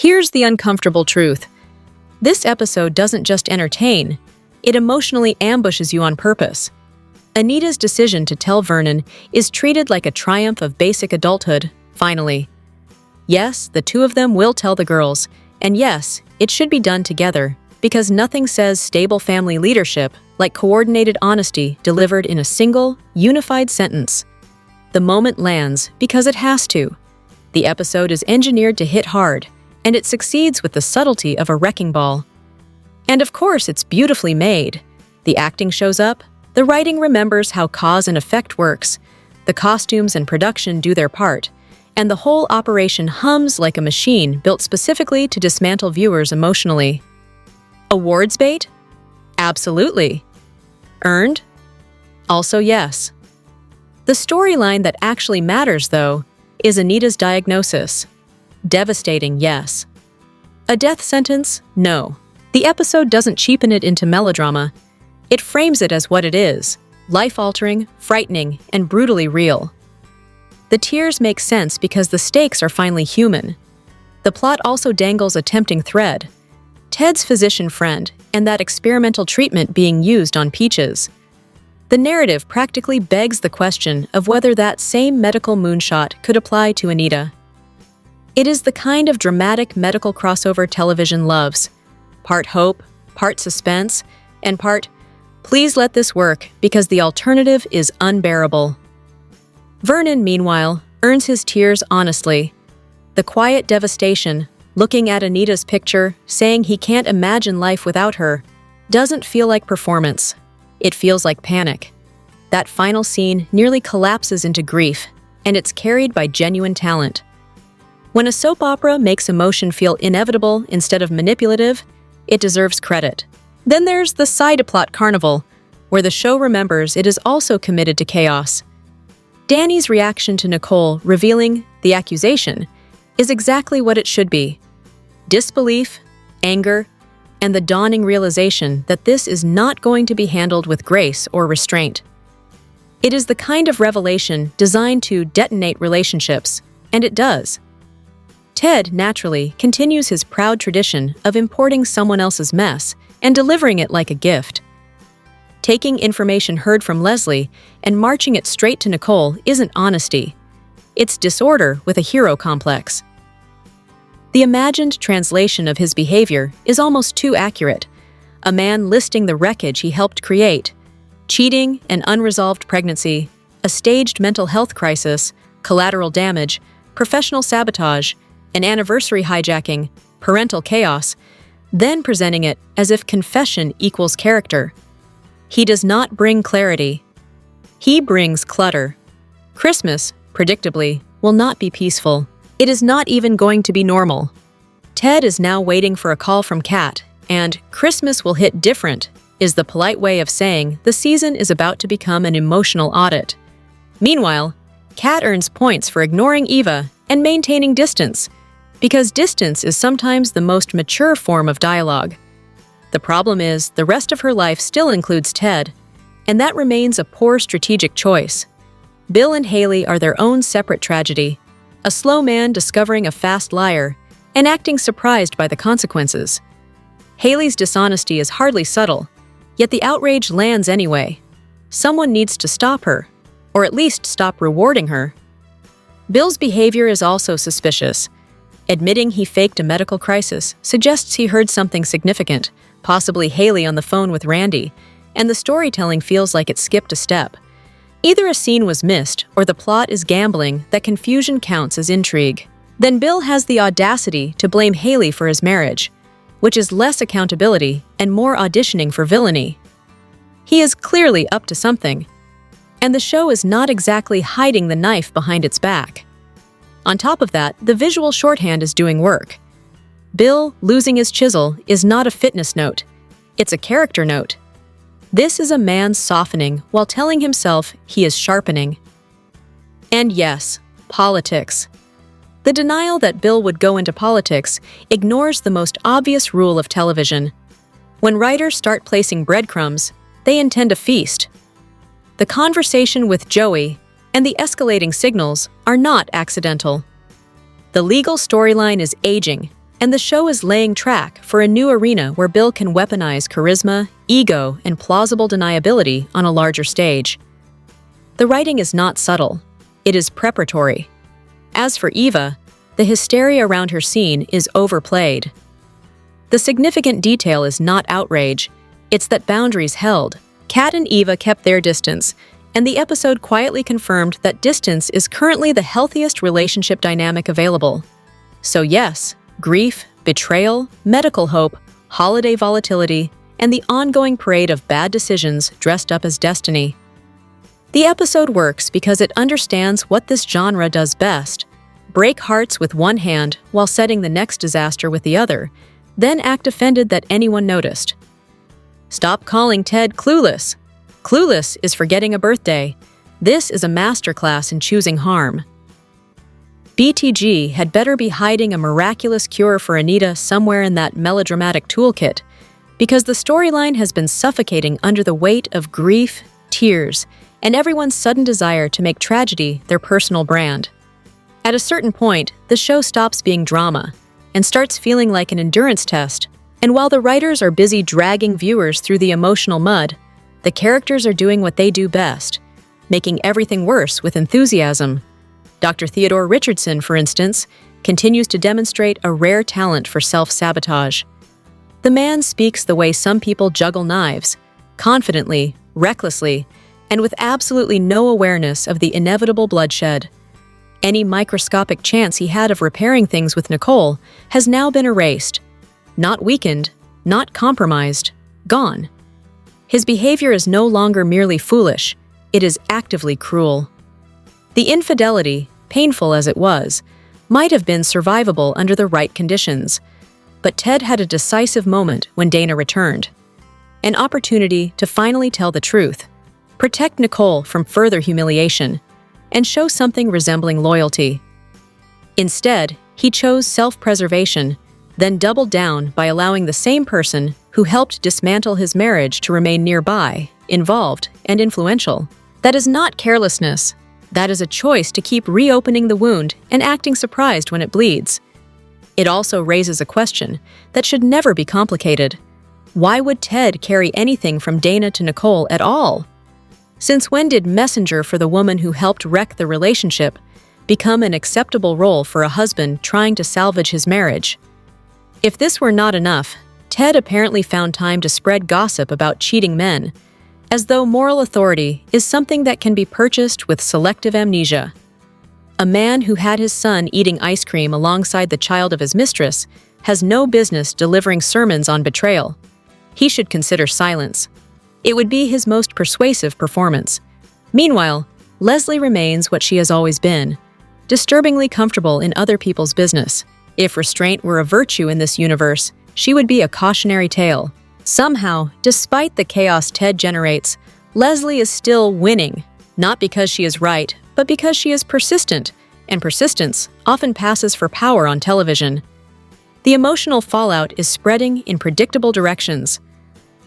Here's the uncomfortable truth. This episode doesn't just entertain, it emotionally ambushes you on purpose. Anita's decision to tell Vernon is treated like a triumph of basic adulthood, finally. Yes, the two of them will tell the girls, and yes, it should be done together, because nothing says stable family leadership like coordinated honesty delivered in a single, unified sentence. The moment lands because it has to. The episode is engineered to hit hard, and it succeeds with the subtlety of a wrecking ball. And of course, it's beautifully made. The acting shows up, the writing remembers how cause and effect works, the costumes and production do their part, and the whole operation hums like a machine built specifically to dismantle viewers emotionally. Awards bait? Absolutely. Earned? Also yes. The storyline that actually matters, though, is Anita's diagnosis. Devastating, yes. A death sentence? No. The episode doesn't cheapen it into melodrama. It frames it as what it is: life-altering, frightening, and brutally real. The tears make sense because the stakes are finally human. The plot also dangles a tempting thread: Ted's physician friend and that experimental treatment being used on Peaches. The narrative practically begs the question of whether that same medical moonshot could apply to Anita. It is the kind of dramatic medical crossover television loves. Part hope, part suspense, and part, please let this work because the alternative is unbearable. Vernon, meanwhile, earns his tears honestly. The quiet devastation, looking at Anita's picture, saying he can't imagine life without her, doesn't feel like performance. It feels like panic. That final scene nearly collapses into grief, and it's carried by genuine talent. When a soap opera makes emotion feel inevitable instead of manipulative, it deserves credit. Then there's the side-plot carnival, where the show remembers it is also committed to chaos. Danny's reaction to Nicole revealing the accusation is exactly what it should be: disbelief, anger, and the dawning realization that this is not going to be handled with grace or restraint. It is the kind of revelation designed to detonate relationships, and it does. Ted, naturally, continues his proud tradition of importing someone else's mess and delivering it like a gift. Taking information heard from Leslie and marching it straight to Nicole isn't honesty. It's disorder with a hero complex. The imagined translation of his behavior is almost too accurate. A man listing the wreckage he helped create: cheating, an unresolved pregnancy, a staged mental health crisis, collateral damage, professional sabotage, an anniversary hijacking, parental chaos, then presenting it as if confession equals character. He does not bring clarity. He brings clutter. Christmas, predictably, will not be peaceful. It is not even going to be normal. Ted is now waiting for a call from Kat, and Christmas will hit different is the polite way of saying the season is about to become an emotional audit. Meanwhile, Kat earns points for ignoring Eva and maintaining distance, because distance is sometimes the most mature form of dialogue. The problem is, the rest of her life still includes Ted, and that remains a poor strategic choice. Bill and Hayley are their own separate tragedy, a slow man discovering a fast liar and acting surprised by the consequences. Hayley's dishonesty is hardly subtle, yet the outrage lands anyway. Someone needs to stop her, or at least stop rewarding her. Bill's behavior is also suspicious. Admitting he faked a medical crisis suggests he heard something significant, possibly Hayley on the phone with Randy, and the storytelling feels like it skipped a step. Either a scene was missed, or the plot is gambling that confusion counts as intrigue. Then Bill has the audacity to blame Hayley for his marriage, which is less accountability and more auditioning for villainy. He is clearly up to something, and the show is not exactly hiding the knife behind its back. On top of that, the visual shorthand is doing work. Bill losing his chisel is not a fitness note, it's a character note. This is a man softening while telling himself he is sharpening. And yes, politics. The denial that Bill would go into politics ignores the most obvious rule of television. When writers start placing breadcrumbs, they intend a feast. The conversation with Joey and the escalating signals are not accidental. The legal storyline is aging, And the show is laying track for a new arena where Bill can weaponize charisma, ego, and plausible deniability on a larger stage. The writing is not subtle. It is preparatory. As for Eva, the hysteria around her scene is overplayed. The significant detail is not outrage, it's that boundaries held. Kat and Eva kept their distance, and the episode quietly confirmed that distance is currently the healthiest relationship dynamic available. So yes, grief, betrayal, medical hope, holiday volatility, and the ongoing parade of bad decisions dressed up as destiny. The episode works because it understands what this genre does best: break hearts with one hand while setting the next disaster with the other, then act offended that anyone noticed. Stop calling Ted clueless. Clueless is forgetting a birthday. This is a masterclass in choosing harm. BTG had better be hiding a miraculous cure for Anita somewhere in that melodramatic toolkit, because the storyline has been suffocating under the weight of grief, tears, and everyone's sudden desire to make tragedy their personal brand. At a certain point, the show stops being drama and starts feeling like an endurance test, and while the writers are busy dragging viewers through the emotional mud, the characters are doing what they do best, making everything worse with enthusiasm. Dr. Theodore Richardson, for instance, continues to demonstrate a rare talent for self-sabotage. The man speaks the way some people juggle knives, confidently, recklessly, and with absolutely no awareness of the inevitable bloodshed. Any microscopic chance he had of repairing things with Nicole has now been erased. Not weakened, not compromised, gone. His behavior is no longer merely foolish, it is actively cruel. The infidelity, painful as it was, might have been survivable under the right conditions, but Ted had a decisive moment when Dana returned. An opportunity to finally tell the truth, protect Nicole from further humiliation, and show something resembling loyalty. Instead, he chose self-preservation, then doubled down by allowing the same person who helped dismantle his marriage to remain nearby, involved, and influential. That is not carelessness. That is a choice to keep reopening the wound and acting surprised when it bleeds. It also raises a question that should never be complicated. Why would Ted carry anything from Dana to Nicole at all? Since when did messenger for the woman who helped wreck the relationship become an acceptable role for a husband trying to salvage his marriage? If this were not enough, Ted apparently found time to spread gossip about cheating men, as though moral authority is something that can be purchased with selective amnesia. A man who had his son eating ice cream alongside the child of his mistress has no business delivering sermons on betrayal. He should consider silence. It would be his most persuasive performance. Meanwhile, Leslie remains what she has always been, disturbingly comfortable in other people's business. If restraint were a virtue in this universe, she would be a cautionary tale. Somehow, despite the chaos Ted generates, Leslie is still winning, not because she is right, but because she is persistent, and persistence often passes for power on television. The emotional fallout is spreading in predictable directions.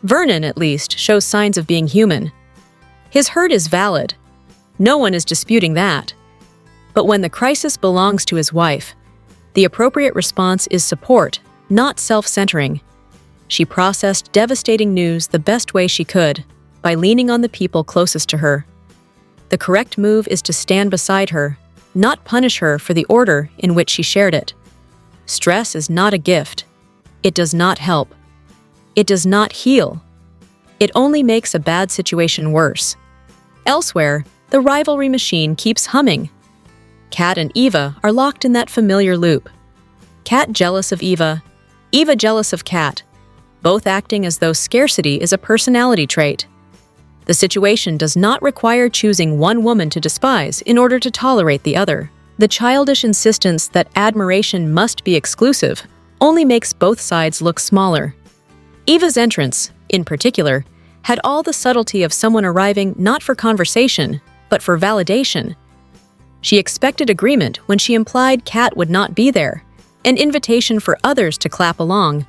Vernon, at least, shows signs of being human. His hurt is valid. No one is disputing that. But when the crisis belongs to his wife, the appropriate response is support, not self-centering. She processed devastating news the best way she could, by leaning on the people closest to her. The correct move is to stand beside her, not punish her for the order in which she shared it. Stress is not a gift. It does not help. It does not heal. It only makes a bad situation worse. Elsewhere, the rivalry machine keeps humming. Kat and Eva are locked in that familiar loop. Kat jealous of Eva jealous of Kat, both acting as though scarcity is a personality trait. The situation does not require choosing one woman to despise in order to tolerate the other. The childish insistence that admiration must be exclusive only makes both sides look smaller. Eva's entrance, in particular, had all the subtlety of someone arriving not for conversation, but for validation. She expected agreement when she implied Kat would not be there, an invitation for others to clap along.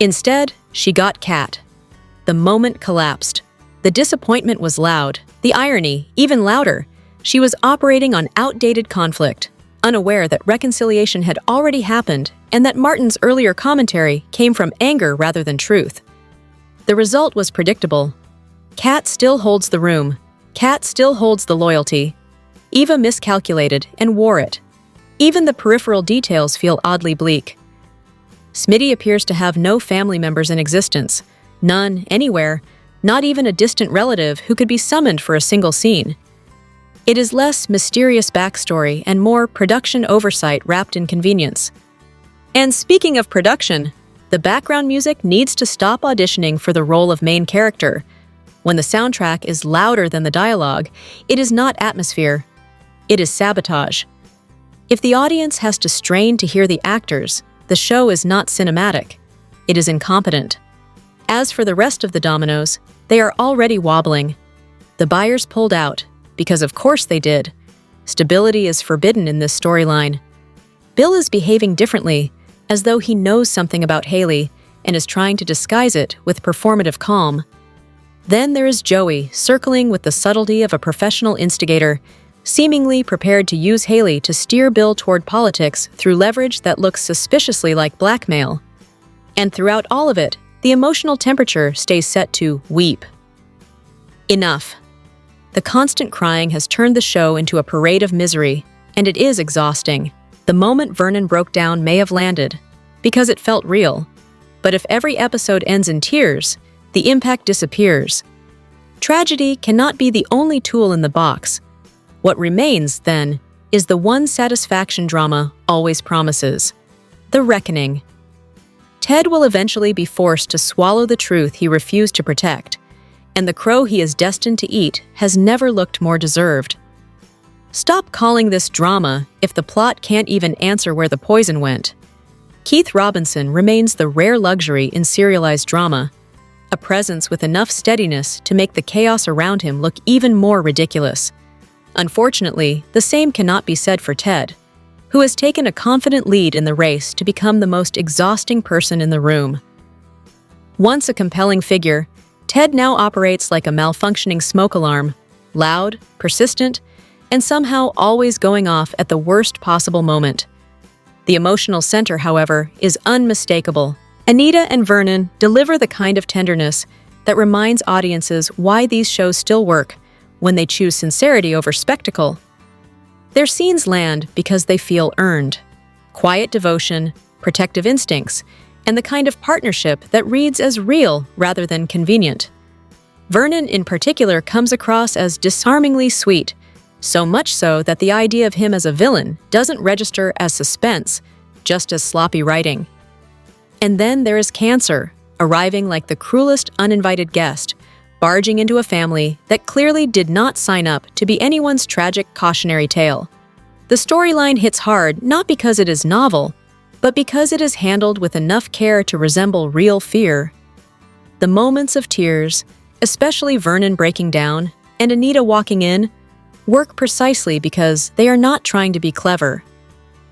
Instead, she got Kat. The moment collapsed. The disappointment was loud, the irony even louder. She was operating on outdated conflict, unaware that reconciliation had already happened and that Martin's earlier commentary came from anger rather than truth. The result was predictable. Kat still holds the room. Kat still holds the loyalty. Eva miscalculated and wore it. Even the peripheral details feel oddly bleak. Smitty appears to have no family members in existence. None, anywhere, not even a distant relative who could be summoned for a single scene. It is less mysterious backstory and more production oversight wrapped in convenience. And speaking of production, the background music needs to stop auditioning for the role of main character. When the soundtrack is louder than the dialogue, it is not atmosphere. It is sabotage. If the audience has to strain to hear the actors, the show is not cinematic. It is incompetent. As for the rest of the dominoes, they are already wobbling. The buyers pulled out, because of course they did. Stability is forbidden in this storyline. Bill is behaving differently, as though he knows something about Hayley and is trying to disguise it with performative calm. Then there is Joey, circling with the subtlety of a professional instigator, seemingly prepared to use Hayley to steer Bill toward politics through leverage that looks suspiciously like blackmail. And throughout all of it, the emotional temperature stays set to weep. Enough. The constant crying has turned the show into a parade of misery, and it is exhausting. The moment Vernon broke down may have landed, because it felt real. But if every episode ends in tears, the impact disappears. Tragedy cannot be the only tool in the box. What remains, then, is the one satisfaction drama always promises: the reckoning. Ted will eventually be forced to swallow the truth he refused to protect, and the crow he is destined to eat has never looked more deserved. Stop calling this drama if the plot can't even answer where the poison went. Keith Robinson remains the rare luxury in serialized drama, a presence with enough steadiness to make the chaos around him look even more ridiculous. Unfortunately, the same cannot be said for Ted, who has taken a confident lead in the race to become the most exhausting person in the room. Once a compelling figure, Ted now operates like a malfunctioning smoke alarm, loud, persistent, and somehow always going off at the worst possible moment. The emotional center, however, is unmistakable. Anita and Vernon deliver the kind of tenderness that reminds audiences why these shows still work when they choose sincerity over spectacle. Their scenes land because they feel earned. Quiet devotion, protective instincts, and the kind of partnership that reads as real rather than convenient. Vernon, in particular, comes across as disarmingly sweet, so much so that the idea of him as a villain doesn't register as suspense, just as sloppy writing. And then there is Cancer, arriving like the cruelest uninvited guest, barging into a family that clearly did not sign up to be anyone's tragic cautionary tale. The storyline hits hard not because it is novel, but because it is handled with enough care to resemble real fear. The moments of tears, especially Vernon breaking down and Anita walking in, work precisely because they are not trying to be clever.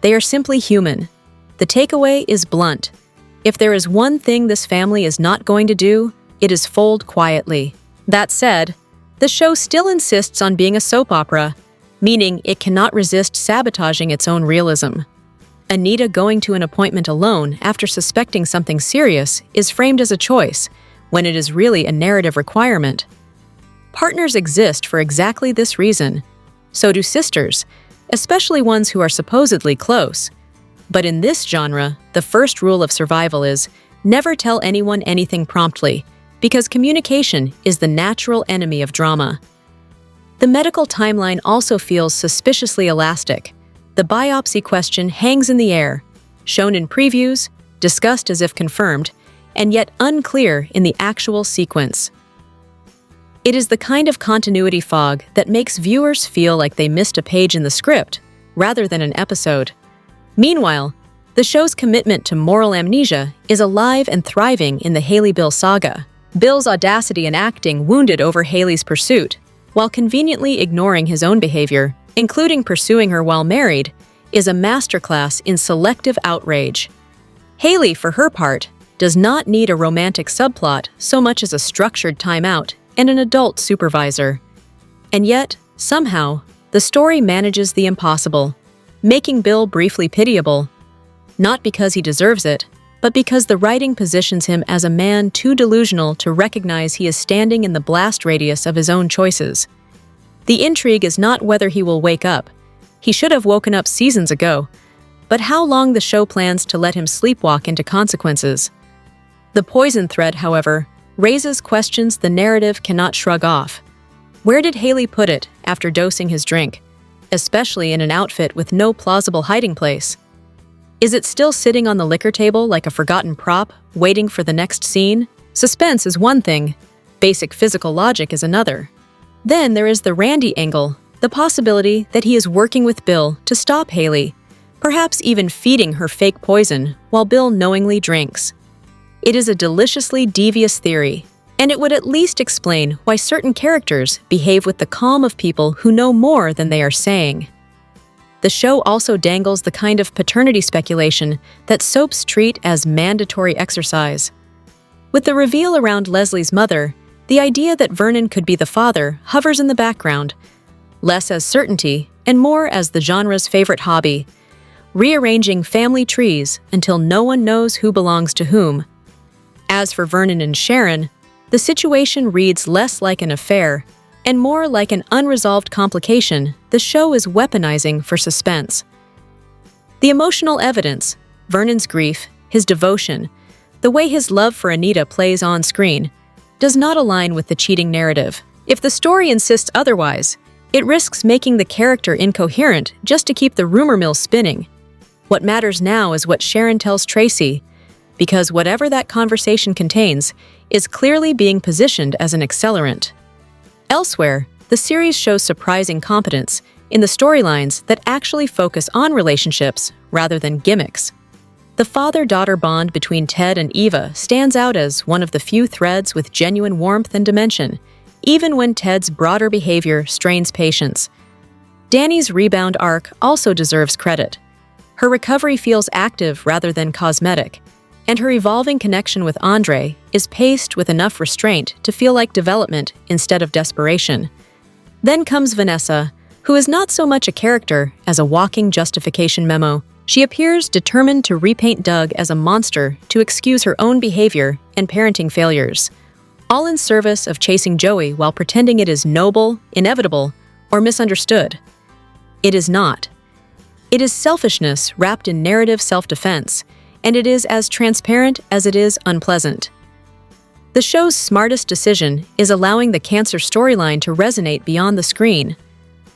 They are simply human. The takeaway is blunt. If there is one thing this family is not going to do, it is fold quietly. That said, the show still insists on being a soap opera, meaning it cannot resist sabotaging its own realism. Anita going to an appointment alone after suspecting something serious is framed as a choice, when it is really a narrative requirement. Partners exist for exactly this reason. So do sisters, especially ones who are supposedly close. But in this genre, the first rule of survival is never tell anyone anything promptly, because communication is the natural enemy of drama. The medical timeline also feels suspiciously elastic. The biopsy question hangs in the air, shown in previews, discussed as if confirmed, and yet unclear in the actual sequence. It is the kind of continuity fog that makes viewers feel like they missed a page in the script, rather than an episode. Meanwhile, the show's commitment to moral amnesia is alive and thriving in the Hayley-Bill saga. Bill's audacity in acting wounded over Hayley's pursuit, while conveniently ignoring his own behavior, including pursuing her while married, is a masterclass in selective outrage. Hayley, for her part, does not need a romantic subplot so much as a structured timeout and an adult supervisor. And yet, somehow, the story manages the impossible. making Bill briefly pitiable. Not because he deserves it, but because the writing positions him as a man too delusional to recognize he is standing in the blast radius of his own choices. The intrigue is not whether he will wake up. He should have woken up seasons ago, but how long the show plans to let him sleepwalk into consequences. The poison thread, however, raises questions the narrative cannot shrug off. Where did Hayley put it after dosing his drink, especially in an outfit with no plausible hiding place? Is it still sitting on the liquor table like a forgotten prop, waiting for the next scene? Suspense is one thing, basic physical logic is another. Then there is the Randy angle, the possibility that he is working with Bill to stop Hayley, perhaps even feeding her fake poison while Bill knowingly drinks. It is a deliciously devious theory, and it would at least explain why certain characters behave with the calm of people who know more than they are saying. The show also dangles the kind of paternity speculation that soaps treat as mandatory exercise. With the reveal around Leslie's mother, the idea that Vernon could be the father hovers in the background, less as certainty and more as the genre's favorite hobby, rearranging family trees until no one knows who belongs to whom. As for Vernon and Sharon, the situation reads less like an affair and more like an unresolved complication the show is weaponizing for suspense. The emotional evidence, Vernon's grief, his devotion, the way his love for Anita plays on screen, does not align with the cheating narrative. If the story insists otherwise, it risks making the character incoherent just to keep the rumor mill spinning. What matters now is what Sharon tells Tracy, because whatever that conversation contains is clearly being positioned as an accelerant. Elsewhere, the series shows surprising competence in the storylines that actually focus on relationships rather than gimmicks. The father-daughter bond between Ted and Eva stands out as one of the few threads with genuine warmth and dimension, even when Ted's broader behavior strains patience. Danny's rebound arc also deserves credit. Her recovery feels active rather than cosmetic, and her evolving connection with Andre is paced with enough restraint to feel like development instead of desperation. Then comes Vanessa, who is not so much a character as a walking justification memo. She appears determined to repaint Doug as a monster to excuse her own behavior and parenting failures, all in service of chasing Joey while pretending it is noble, inevitable, or misunderstood. It is not. It is selfishness wrapped in narrative self-defense, and it is as transparent as it is unpleasant. The show's smartest decision is allowing the cancer storyline to resonate beyond the screen.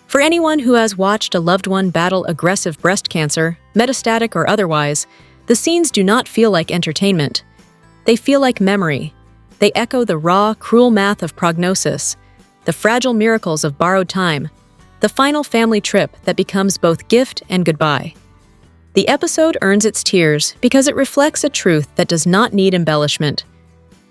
For anyone who has watched a loved one battle aggressive breast cancer, metastatic or otherwise, the scenes do not feel like entertainment. They feel like memory. They echo the raw, cruel math of prognosis, the fragile miracles of borrowed time, the final family trip that becomes both gift and goodbye. The episode earns its tears because it reflects a truth that does not need embellishment.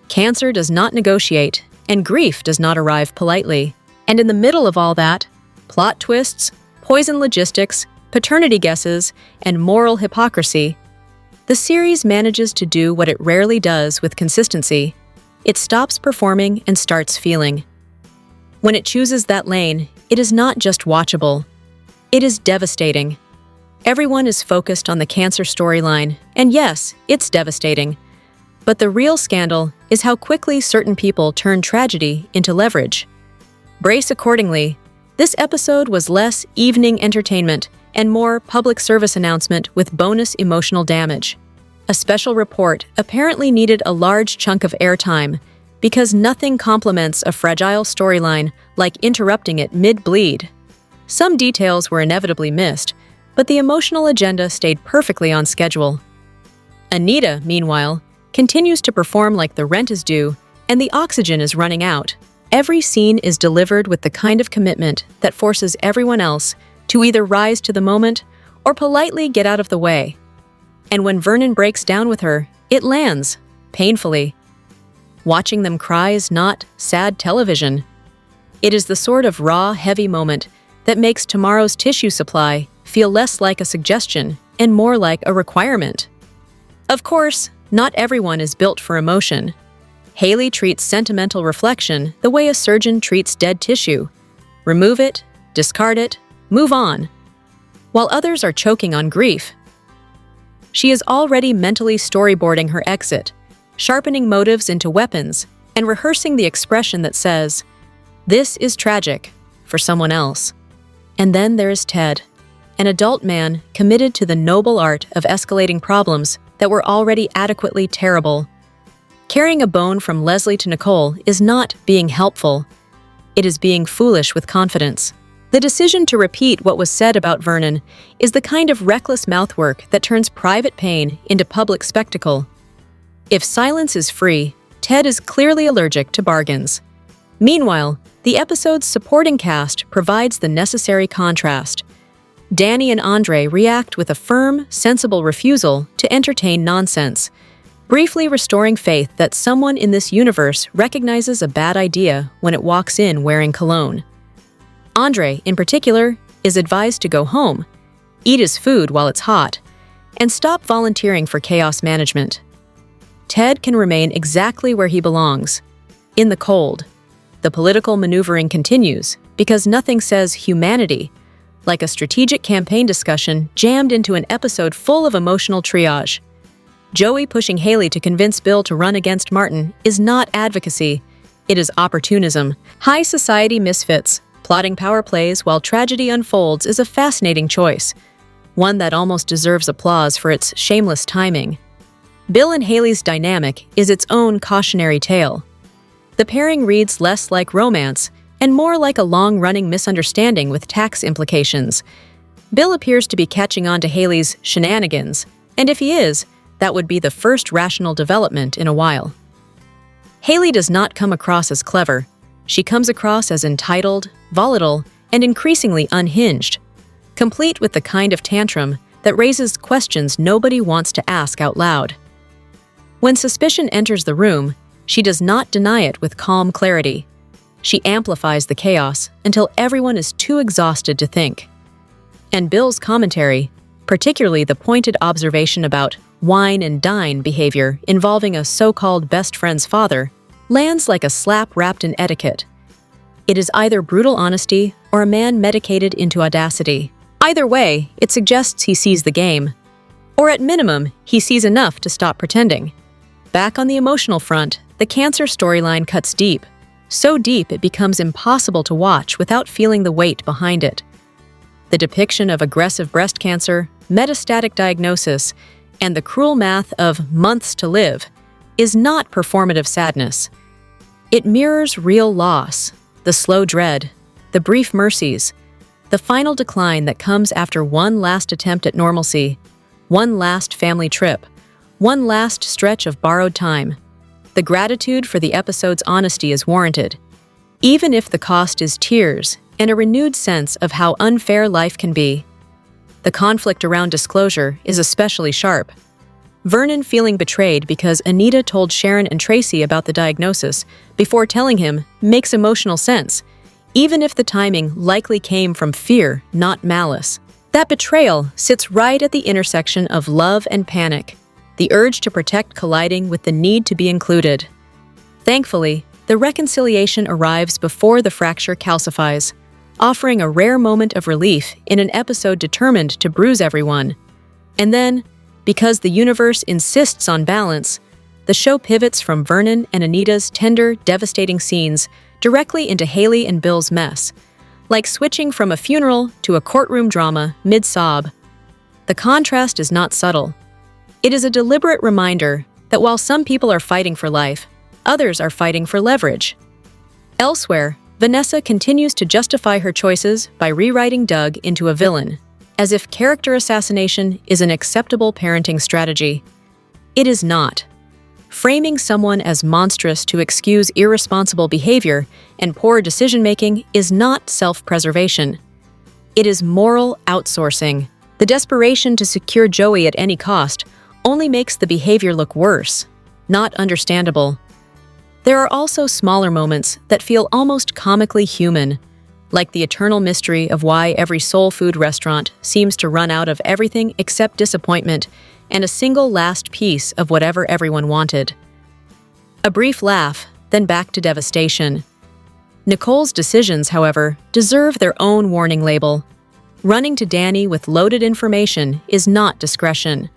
Cancer does not negotiate, and grief does not arrive politely. And in the middle of all that, plot twists, poison logistics, paternity guesses, and moral hypocrisy, the series manages to do what it rarely does with consistency. It stops performing and starts feeling. When it chooses that lane, it is not just watchable. It is devastating. Everyone is focused on the cancer storyline, and yes, it's devastating. But the real scandal is how quickly certain people turn tragedy into leverage. Brace accordingly. This episode was less evening entertainment and more public service announcement with bonus emotional damage. A special report apparently needed a large chunk of airtime because nothing complements a fragile storyline like interrupting it mid-bleed. Some details were inevitably missed, but the emotional agenda stayed perfectly on schedule. Anita, meanwhile, continues to perform like the rent is due and the oxygen is running out. Every scene is delivered with the kind of commitment that forces everyone else to either rise to the moment or politely get out of the way. And when Vernon breaks down with her, it lands, painfully. Watching them cry is not sad television. It is the sort of raw, heavy moment that makes tomorrow's tissue supply feel less like a suggestion and more like a requirement. Of course, not everyone is built for emotion. Hayley treats sentimental reflection the way a surgeon treats dead tissue. Remove it, discard it, move on. while others are choking on grief. She is already mentally storyboarding her exit, sharpening motives into weapons, and rehearsing the expression that says, "This is tragic," for someone else. And then there is Ted, an adult man committed to the noble art of escalating problems that were already adequately terrible. Carrying a bone from Leslie to Nicole is not being helpful. It is being foolish with confidence. The decision to repeat what was said about Vernon is the kind of reckless mouthwork that turns private pain into public spectacle. If silence is free, Ted is clearly allergic to bargains. Meanwhile, the episode's supporting cast provides the necessary contrast. Danny and Andre react with a firm, sensible refusal to entertain nonsense, briefly restoring faith that someone in this universe recognizes a bad idea when it walks in wearing cologne. Andre, in particular, is advised to go home, eat his food while it's hot, and stop volunteering for chaos management. Ted can remain exactly where he belongs, in the cold. The political maneuvering continues because nothing says humanity like a strategic campaign discussion jammed into an episode full of emotional triage. Joey pushing Hayley to convince Bill to run against Martin is not advocacy, it is opportunism. High society misfits, plotting power plays while tragedy unfolds is a fascinating choice, one that almost deserves applause for its shameless timing. Bill and Hayley's dynamic is its own cautionary tale. The pairing reads less like romance and more like a long-running misunderstanding with tax implications. Bill appears to be catching on to Hayley's shenanigans, and if he is, that would be the first rational development in a while. Hayley does not come across as clever. She comes across as entitled, volatile, and increasingly unhinged, complete with the kind of tantrum that raises questions nobody wants to ask out loud. When suspicion enters the room, she does not deny it with calm clarity. She amplifies the chaos until everyone is too exhausted to think. And Bill's commentary, particularly the pointed observation about wine and dine behavior involving a so-called best friend's father, lands like a slap wrapped in etiquette. It is either brutal honesty or a man medicated into audacity. Either way, it suggests he sees the game. Or at minimum, he sees enough to stop pretending. Back on the emotional front, the cancer storyline cuts deep. So deep it becomes impossible to watch without feeling the weight behind it. The depiction of aggressive breast cancer, metastatic diagnosis, and the cruel math of months to live is not performative sadness. It mirrors real loss, the slow dread, the brief mercies, the final decline that comes after one last attempt at normalcy, one last family trip, one last stretch of borrowed time. The gratitude for the episode's honesty is warranted, even if the cost is tears and a renewed sense of how unfair life can be. The conflict around disclosure is especially sharp. Vernon feeling betrayed because Anita told Sharon and Tracy about the diagnosis before telling him makes emotional sense, even if the timing likely came from fear, not malice. That betrayal sits right at the intersection of love and panic, the urge to protect colliding with the need to be included. Thankfully, the reconciliation arrives before the fracture calcifies, offering a rare moment of relief in an episode determined to bruise everyone. And then, because the universe insists on balance, the show pivots from Vernon and Anita's tender, devastating scenes directly into Hayley and Bill's mess, like switching from a funeral to a courtroom drama mid-sob. The contrast is not subtle. It is a deliberate reminder that while some people are fighting for life, others are fighting for leverage. Elsewhere, Vanessa continues to justify her choices by rewriting Doug into a villain, as if character assassination is an acceptable parenting strategy. It is not. Framing someone as monstrous to excuse irresponsible behavior and poor decision-making is not self-preservation. It is moral outsourcing. The desperation to secure Joey at any cost only makes the behavior look worse, not understandable. There are also smaller moments that feel almost comically human, like the eternal mystery of why every soul food restaurant seems to run out of everything except disappointment and a single last piece of whatever everyone wanted. A brief laugh, then back to devastation. Nicole's decisions, however, deserve their own warning label. Running to Danny with loaded information is not discretion.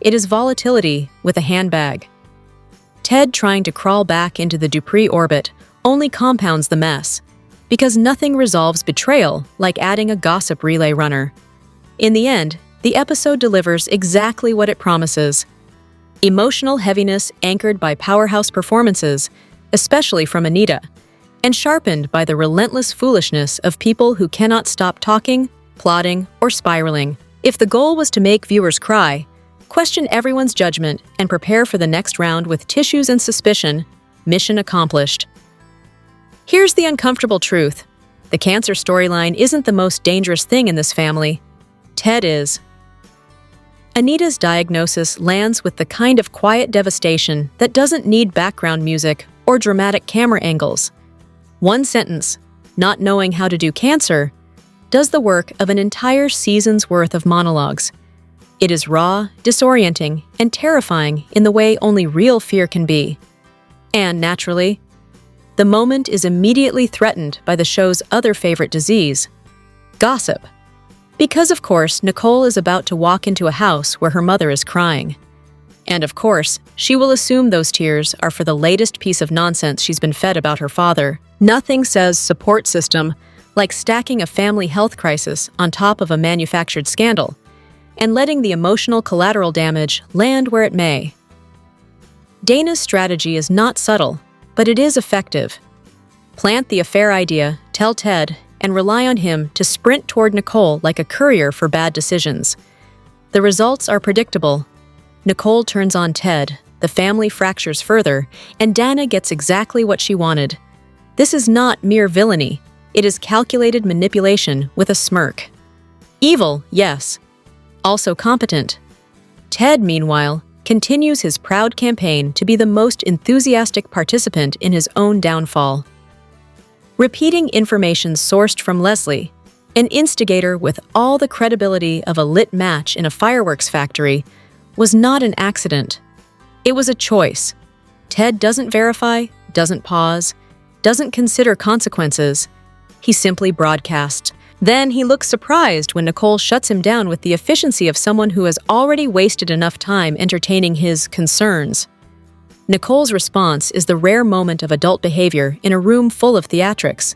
It is volatility with a handbag. Ted trying to crawl back into the Dupree orbit only compounds the mess, because nothing resolves betrayal like adding a gossip relay runner. In the end, the episode delivers exactly what it promises. Emotional heaviness anchored by powerhouse performances, especially from Anita, and sharpened by the relentless foolishness of people who cannot stop talking, plotting, or spiraling. If the goal was to make viewers cry, question everyone's judgment, and prepare for the next round with tissues and suspicion, mission accomplished. Here's the uncomfortable truth. The cancer storyline isn't the most dangerous thing in this family. Ted is. Anita's diagnosis lands with the kind of quiet devastation that doesn't need background music or dramatic camera angles. One sentence, not knowing how to do cancer, does the work of an entire season's worth of monologues. It is raw, disorienting, and terrifying in the way only real fear can be. And naturally, the moment is immediately threatened by the show's other favorite disease, gossip. Because, of course, Nicole is about to walk into a house where her mother is crying. And, of course, she will assume those tears are for the latest piece of nonsense she's been fed about her father. Nothing says support system like stacking a family health crisis on top of a manufactured scandal, and letting the emotional collateral damage land where it may. Dana's strategy is not subtle, but it is effective. Plant the affair idea, tell Ted, and rely on him to sprint toward Nicole like a courier for bad decisions. The results are predictable. Nicole turns on Ted, the family fractures further, and Dana gets exactly what she wanted. This is not mere villainy. It is calculated manipulation with a smirk. Evil, yes. Also competent. Ted, meanwhile, continues his proud campaign to be the most enthusiastic participant in his own downfall. Repeating information sourced from Leslie, an instigator with all the credibility of a lit match in a fireworks factory, was not an accident. It was a choice. Ted doesn't verify, doesn't pause, doesn't consider consequences. He simply broadcasts. Then he looks surprised when Nicole shuts him down with the efficiency of someone who has already wasted enough time entertaining his concerns. Nicole's response is the rare moment of adult behavior in a room full of theatrics.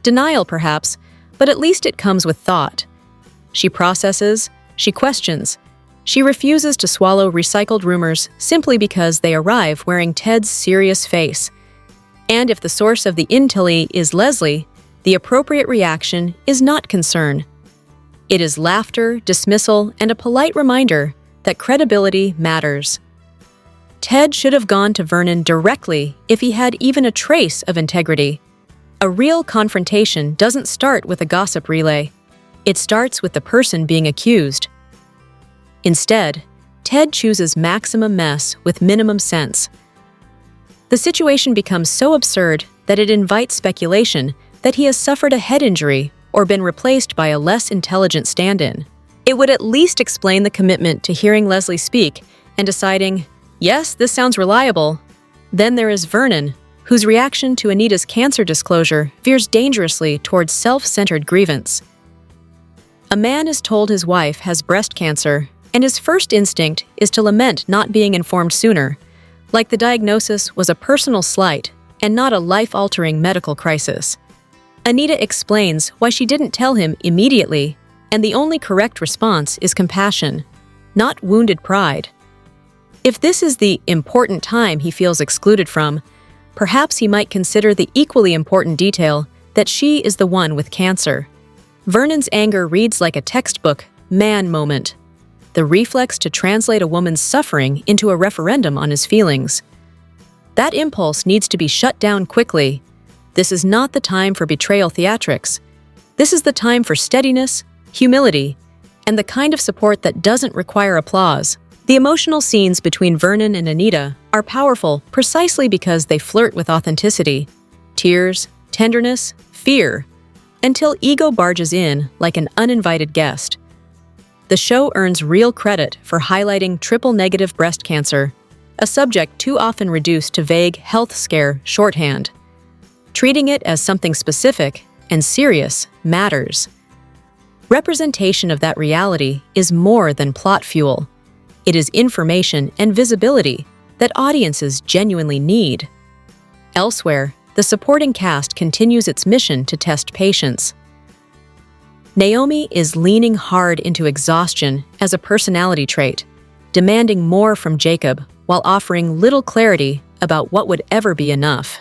Denial, perhaps, but at least it comes with thought. She processes, she questions, she refuses to swallow recycled rumors simply because they arrive wearing Ted's serious face. And if the source of the intel is Leslie, the appropriate reaction is not concern. It is laughter, dismissal, and a polite reminder that credibility matters. Ted should have gone to Vernon directly if he had even a trace of integrity. A real confrontation doesn't start with a gossip relay. It starts with the person being accused. Instead, Ted chooses maximum mess with minimum sense. The situation becomes so absurd that it invites speculation that he has suffered a head injury or been replaced by a less intelligent stand-in. It would at least explain the commitment to hearing Leslie speak and deciding, yes, this sounds reliable. Then there is Vernon, whose reaction to Anita's cancer disclosure veers dangerously towards self-centered grievance. A man is told his wife has breast cancer, and his first instinct is to lament not being informed sooner, like the diagnosis was a personal slight and not a life-altering medical crisis. Anita explains why she didn't tell him immediately, and the only correct response is compassion, not wounded pride. If this is the important time he feels excluded from, perhaps he might consider the equally important detail that she is the one with cancer. Vernon's anger reads like a textbook man moment, the reflex to translate a woman's suffering into a referendum on his feelings. That impulse needs to be shut down quickly. This is not the time for betrayal theatrics. This is the time for steadiness, humility, and the kind of support that doesn't require applause. The emotional scenes between Vernon and Anita are powerful precisely because they flirt with authenticity, tears, tenderness, fear, until ego barges in like an uninvited guest. The show earns real credit for highlighting triple-negative breast cancer, a subject too often reduced to vague health scare shorthand. Treating it as something specific and serious matters. Representation of that reality is more than plot fuel. It is information and visibility that audiences genuinely need. Elsewhere, the supporting cast continues its mission to test patience. Naomi is leaning hard into exhaustion as a personality trait, demanding more from Jacob while offering little clarity about what would ever be enough.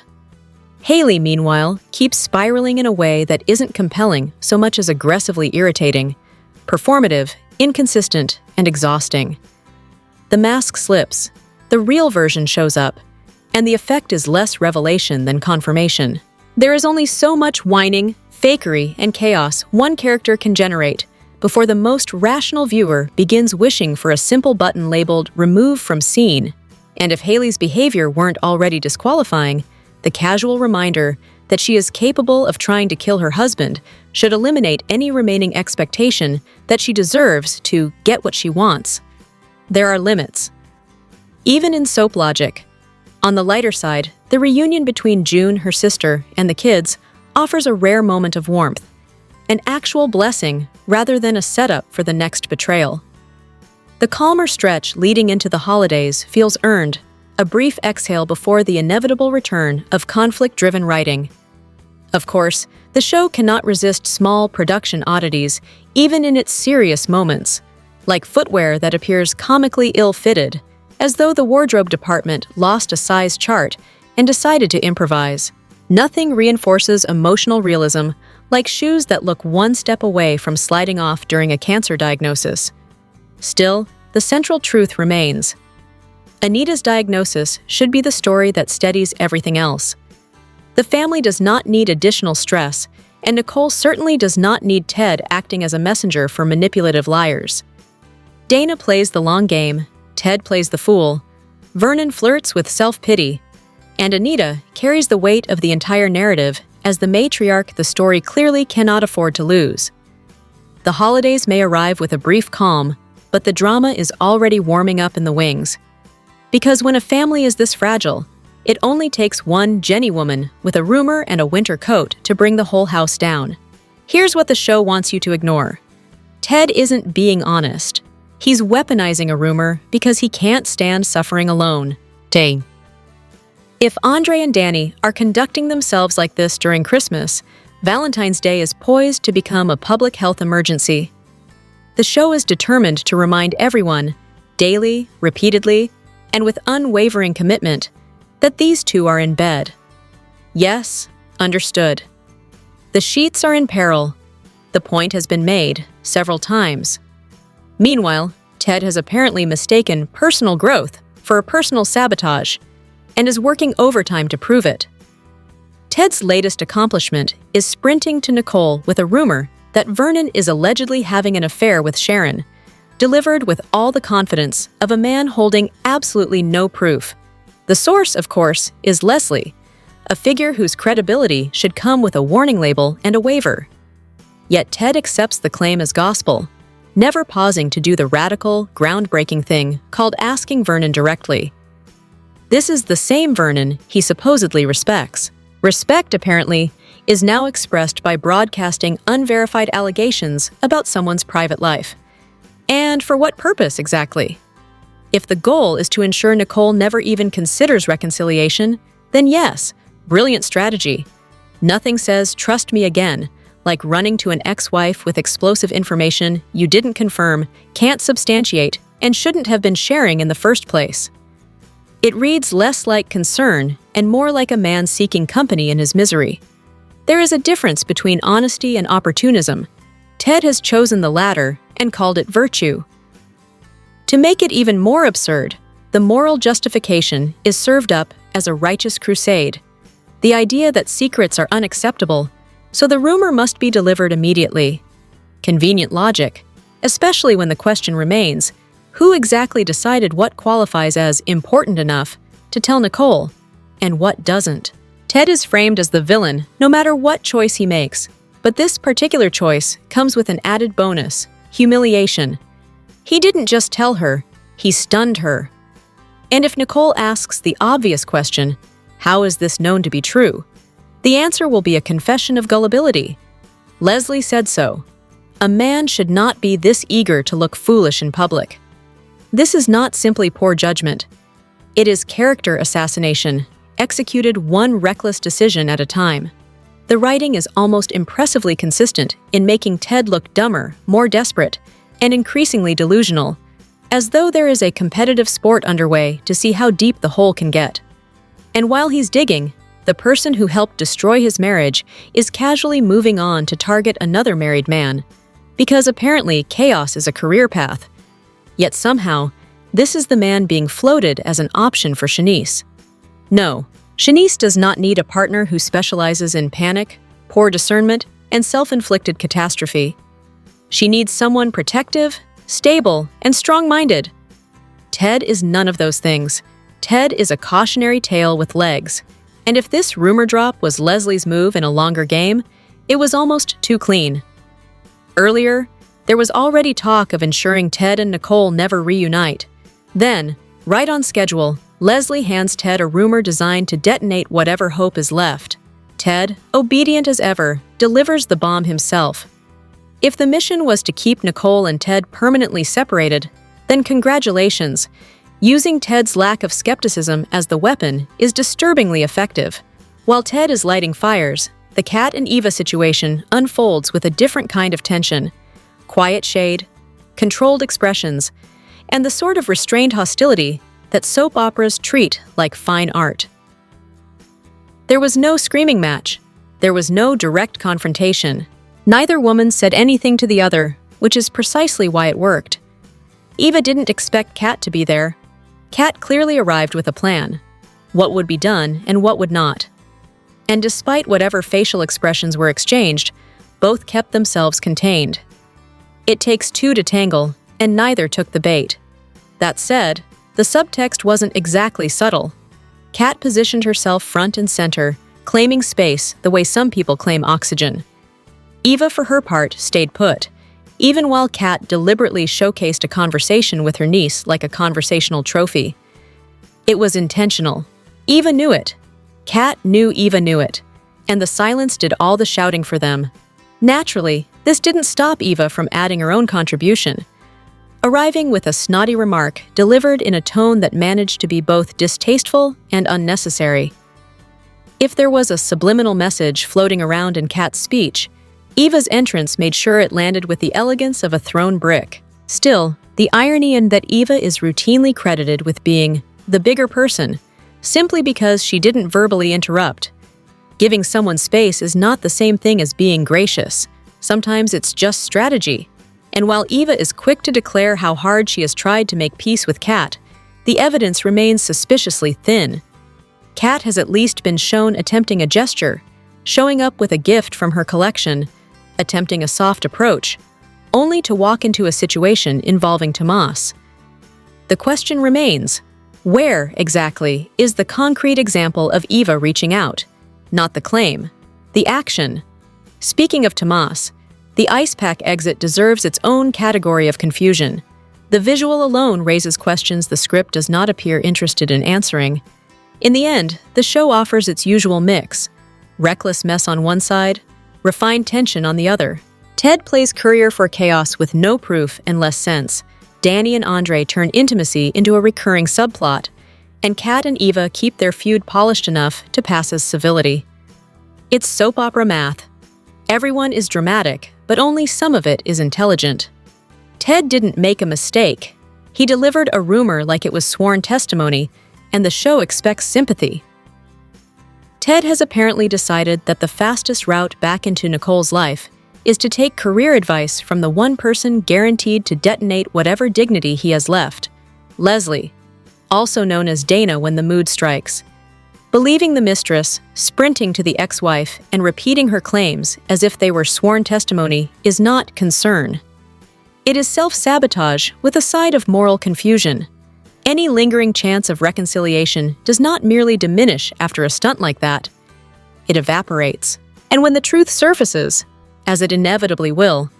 Hayley, meanwhile, keeps spiraling in a way that isn't compelling so much as aggressively irritating, performative, inconsistent, and exhausting. The mask slips, the real version shows up, and the effect is less revelation than confirmation. There is only so much whining, fakery, and chaos one character can generate before the most rational viewer begins wishing for a simple button labeled "Remove from Scene." And if Hayley's behavior weren't already disqualifying, the casual reminder that she is capable of trying to kill her husband should eliminate any remaining expectation that she deserves to get what she wants. There are limits. Even in soap logic. On the lighter side, the reunion between June, her sister, and the kids offers a rare moment of warmth, an actual blessing rather than a setup for the next betrayal. The calmer stretch leading into the holidays feels earned, a brief exhale before the inevitable return of conflict-driven writing. Of course, the show cannot resist small production oddities, even in its serious moments, like footwear that appears comically ill-fitted, as though the wardrobe department lost a size chart and decided to improvise. Nothing reinforces emotional realism like shoes that look one step away from sliding off during a cancer diagnosis. Still, the central truth remains. Anita's diagnosis should be the story that steadies everything else. The family does not need additional stress, and Nicole certainly does not need Ted acting as a messenger for manipulative liars. Dana plays the long game, Ted plays the fool, Vernon flirts with self-pity, and Anita carries the weight of the entire narrative as the matriarch the story clearly cannot afford to lose. The holidays may arrive with a brief calm, but the drama is already warming up in the wings. Because when a family is this fragile, it only takes one Jenny woman with a rumor and a winter coat to bring the whole house down. Here's what the show wants you to ignore. Ted isn't being honest. He's weaponizing a rumor because he can't stand suffering alone. Dang. If Andre and Danny are conducting themselves like this during Christmas, Valentine's Day is poised to become a public health emergency. The show is determined to remind everyone, daily, repeatedly, and with unwavering commitment, that these two are in bed. Yes, understood. The sheets are in peril. The point has been made several times. Meanwhile, Ted has apparently mistaken personal growth for a personal sabotage and is working overtime to prove it. Ted's latest accomplishment is sprinting to Nicole with a rumor that Vernon is allegedly having an affair with Sharon, delivered with all the confidence of a man holding absolutely no proof. The source, of course, is Leslie, a figure whose credibility should come with a warning label and a waiver. Yet Ted accepts the claim as gospel, never pausing to do the radical, groundbreaking thing called asking Vernon directly. This is the same Vernon he supposedly respects. Respect, apparently, is now expressed by broadcasting unverified allegations about someone's private life. And for what purpose, exactly? If the goal is to ensure Nicole never even considers reconciliation, then yes, brilliant strategy. Nothing says "trust me again" like running to an ex-wife with explosive information you didn't confirm, can't substantiate, and shouldn't have been sharing in the first place. It reads less like concern and more like a man seeking company in his misery. There is a difference between honesty and opportunism. Ted has chosen the latter and called it virtue. To make it even more absurd, the moral justification is served up as a righteous crusade. The idea that secrets are unacceptable, so the rumor must be delivered immediately. Convenient logic, especially when the question remains, who exactly decided what qualifies as important enough to tell Nicole, and what doesn't? Ted is framed as the villain no matter what choice he makes, but this particular choice comes with an added bonus: humiliation. He didn't just tell her, he stunned her. And if Nicole asks the obvious question, how is this known to be true? The answer will be a confession of gullibility. Leslie said so. A man should not be this eager to look foolish in public. This is not simply poor judgment. It is character assassination, executed one reckless decision at a time. The writing is almost impressively consistent in making Ted look dumber, more desperate, and increasingly delusional, as though there is a competitive sport underway to see how deep the hole can get. And while he's digging, the person who helped destroy his marriage is casually moving on to target another married man, because apparently chaos is a career path. Yet somehow, this is the man being floated as an option for Shanice. No, Shanice does not need a partner who specializes in panic, poor discernment, and self-inflicted catastrophe. She needs someone protective, stable, and strong-minded. Ted is none of those things. Ted is a cautionary tale with legs. And if this rumor drop was Leslie's move in a longer game, it was almost too clean. Earlier, there was already talk of ensuring Ted and Nicole never reunite. Then, right on schedule, Leslie hands Ted a rumor designed to detonate whatever hope is left. Ted, obedient as ever, delivers the bomb himself. If the mission was to keep Nicole and Ted permanently separated, then congratulations. Using Ted's lack of skepticism as the weapon is disturbingly effective. While Ted is lighting fires, the Kat and Eva situation unfolds with a different kind of tension. Quiet shade, controlled expressions, and the sort of restrained hostility that soap operas treat like fine art. There was no screaming match. There was no direct confrontation. Neither woman said anything to the other, which is precisely why it worked. Eva didn't expect Kat to be there. Kat clearly arrived with a plan. What would be done and what would not. And despite whatever facial expressions were exchanged, both kept themselves contained. It takes two to tangle, and neither took the bait. That said, the subtext wasn't exactly subtle. Kat positioned herself front and center, claiming space the way some people claim oxygen. Eva, for her part, stayed put, even while Kat deliberately showcased a conversation with her niece like a conversational trophy. It was intentional. Eva knew it. Kat knew Eva knew it, and the silence did all the shouting for them. Naturally, this didn't stop Eva from adding her own contribution, arriving with a snotty remark delivered in a tone that managed to be both distasteful and unnecessary. If there was a subliminal message floating around in Kat's speech, Eva's entrance made sure it landed with the elegance of a thrown brick. Still, the irony in that Eva is routinely credited with being the bigger person, simply because she didn't verbally interrupt. Giving someone space is not the same thing as being gracious. Sometimes it's just strategy. And while Eva is quick to declare how hard she has tried to make peace with Kat, the evidence remains suspiciously thin. Kat has at least been shown attempting a gesture, showing up with a gift from her collection, attempting a soft approach, only to walk into a situation involving Tomas. The question remains, where, exactly, is the concrete example of Eva reaching out? Not the claim, the action. Speaking of Tomas, the ice pack exit deserves its own category of confusion. The visual alone raises questions the script does not appear interested in answering. In the end, the show offers its usual mix: reckless mess on one side, refined tension on the other. Ted plays courier for chaos with no proof and less sense. Danny and Andre turn intimacy into a recurring subplot, and Kat and Eva keep their feud polished enough to pass as civility. It's soap opera math. Everyone is dramatic, but only some of it is intelligent. Ted didn't make a mistake. He delivered a rumor like it was sworn testimony, and the show expects sympathy. Ted has apparently decided that the fastest route back into Nicole's life is to take career advice from the one person guaranteed to detonate whatever dignity he has left, Leslie, also known as Dana when the mood strikes. Believing the mistress, sprinting to the ex-wife, and repeating her claims as if they were sworn testimony is not concern. It is self-sabotage with a side of moral confusion. Any lingering chance of reconciliation does not merely diminish after a stunt like that. It evaporates. And when the truth surfaces, as it inevitably will,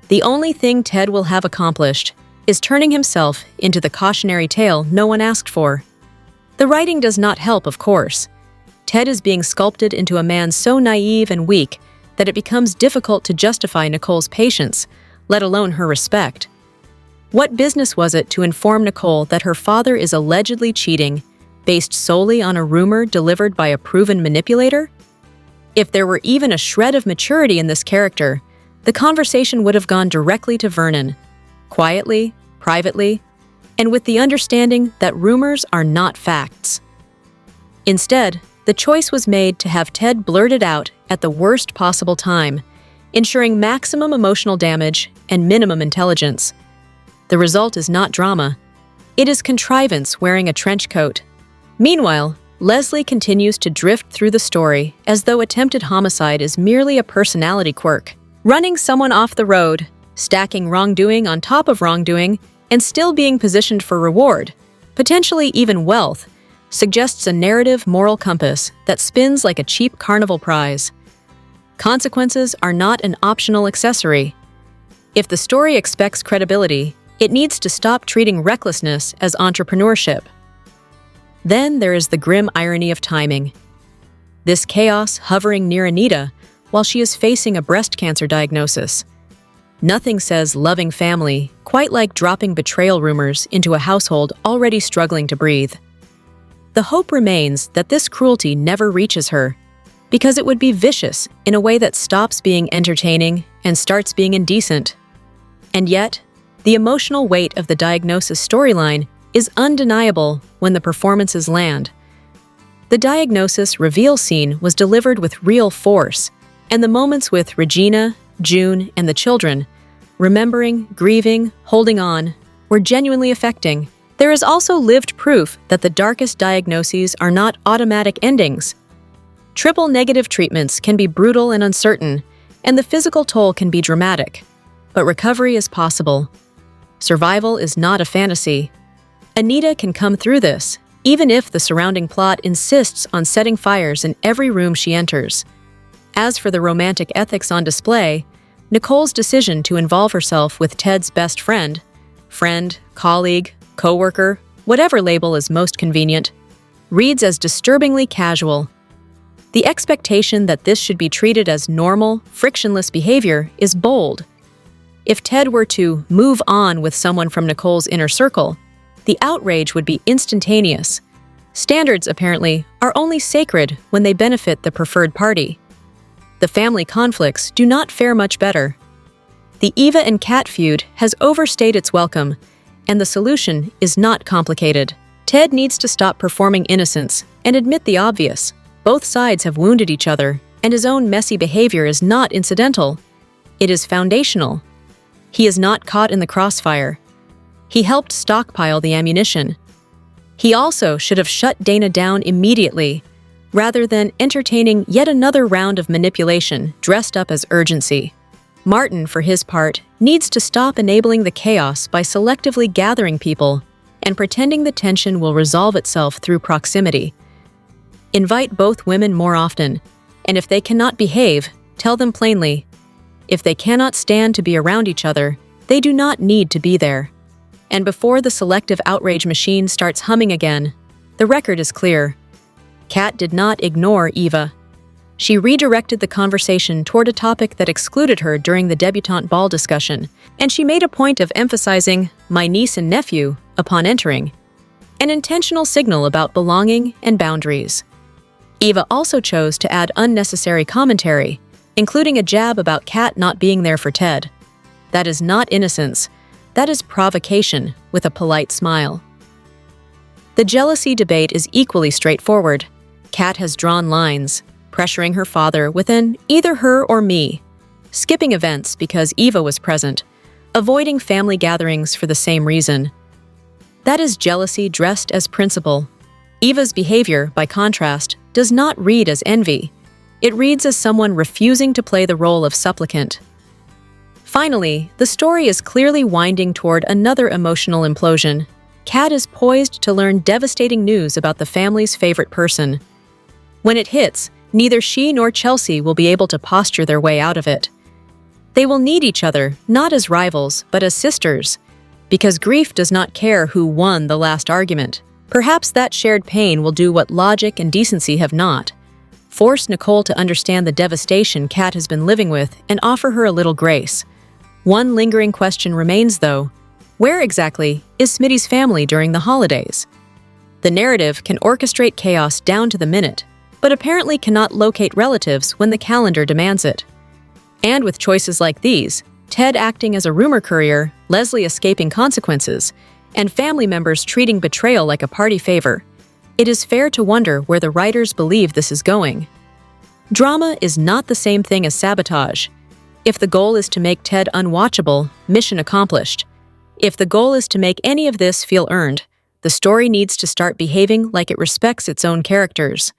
the only thing Ted will have accomplished is turning himself into the cautionary tale no one asked for. The writing does not help, of course. Ted is being sculpted into a man so naive and weak that it becomes difficult to justify Nicole's patience, let alone her respect. What business was it to inform Nicole that her father is allegedly cheating, based solely on a rumor delivered by a proven manipulator? If there were even a shred of maturity in this character, the conversation would have gone directly to Vernon, quietly, privately, and with the understanding that rumors are not facts. Instead, the choice was made to have Ted blurted out at the worst possible time, ensuring maximum emotional damage and minimum intelligence. The result is not drama. It is contrivance wearing a trench coat. Meanwhile, Leslie continues to drift through the story as though attempted homicide is merely a personality quirk. Running someone off the road, stacking wrongdoing on top of wrongdoing, and still being positioned for reward, potentially even wealth, suggests a narrative moral compass that spins like a cheap carnival prize. Consequences are not an optional accessory. If the story expects credibility, it needs to stop treating recklessness as entrepreneurship. Then there is the grim irony of timing. This chaos hovering near Anita while she is facing a breast cancer diagnosis. Nothing says loving family quite like dropping betrayal rumors into a household already struggling to breathe. The hope remains that this cruelty never reaches her, because it would be vicious in a way that stops being entertaining and starts being indecent. And yet, the emotional weight of the diagnosis storyline is undeniable when the performances land. The diagnosis reveal scene was delivered with real force, and the moments with Regina, June, and the children, remembering, grieving, holding on, were genuinely affecting. There is also lived proof that the darkest diagnoses are not automatic endings. Triple negative treatments can be brutal and uncertain, and the physical toll can be dramatic. But recovery is possible. Survival is not a fantasy. Anita can come through this, even if the surrounding plot insists on setting fires in every room she enters. As for the romantic ethics on display, Nicole's decision to involve herself with Ted's best friend, colleague, co-worker, whatever label is most convenient, reads as disturbingly casual. The expectation that this should be treated as normal, frictionless behavior is bold. If Ted were to move on with someone from Nicole's inner circle, the outrage would be instantaneous. Standards, apparently, are only sacred when they benefit the preferred party. The family conflicts do not fare much better. The Eva and Kat feud has overstayed its welcome, and the solution is not complicated. Ted needs to stop performing innocence and admit the obvious. Both sides have wounded each other, and his own messy behavior is not incidental. It is foundational. He is not caught in the crossfire. He helped stockpile the ammunition. He also should have shut Dana down immediately, rather than entertaining yet another round of manipulation dressed up as urgency. Martin, for his part, needs to stop enabling the chaos by selectively gathering people and pretending the tension will resolve itself through proximity. Invite both women more often, and if they cannot behave, tell them plainly. If they cannot stand to be around each other, they do not need to be there. And before the selective outrage machine starts humming again, the record is clear. Kat did not ignore Eva. She redirected the conversation toward a topic that excluded her during the debutante ball discussion, and she made a point of emphasizing "my niece and nephew" upon entering, an intentional signal about belonging and boundaries. Eva also chose to add unnecessary commentary, including a jab about Kat not being there for Ted. That is not innocence. That is provocation, with a polite smile. The jealousy debate is equally straightforward. Kat has drawn lines, pressuring her father with an either her or me, skipping events because Eva was present, avoiding family gatherings for the same reason. That is jealousy dressed as principle. Eva's behavior, by contrast, does not read as envy. It reads as someone refusing to play the role of supplicant. Finally, the story is clearly winding toward another emotional implosion. Kat is poised to learn devastating news about the family's favorite person. When it hits, neither she nor Chelsea will be able to posture their way out of it. They will need each other, not as rivals, but as sisters, because grief does not care who won the last argument. Perhaps that shared pain will do what logic and decency have not: Force Nicole to understand the devastation Kat has been living with and offer her a little grace. One lingering question remains, though. Where exactly is Smitty's family during the holidays? The narrative can orchestrate chaos down to the minute, but apparently cannot locate relatives when the calendar demands it. And with choices like these, Ted acting as a rumor courier, Leslie escaping consequences, and family members treating betrayal like a party favor, it is fair to wonder where the writers believe this is going. Drama is not the same thing as sabotage. If the goal is to make Ted unwatchable, mission accomplished. If the goal is to make any of this feel earned, the story needs to start behaving like it respects its own characters.